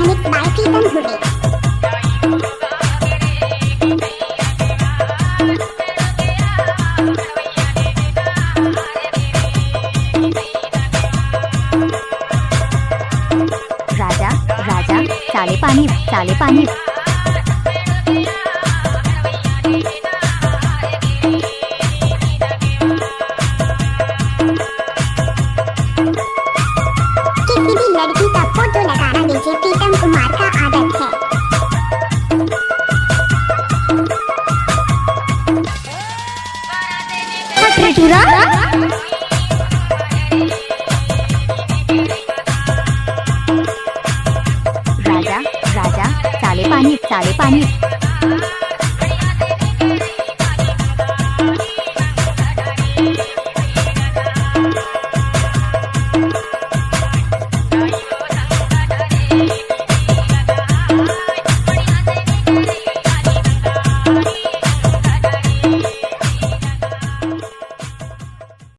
Remixed by Pritam Dhuri. राजा राजा चाले पानी चाले पानी किसी भी लड़की का फोटो लगाना डीजे प्रीतम कुमार का आदत है। राजा राजा चाले पानी चाले पानी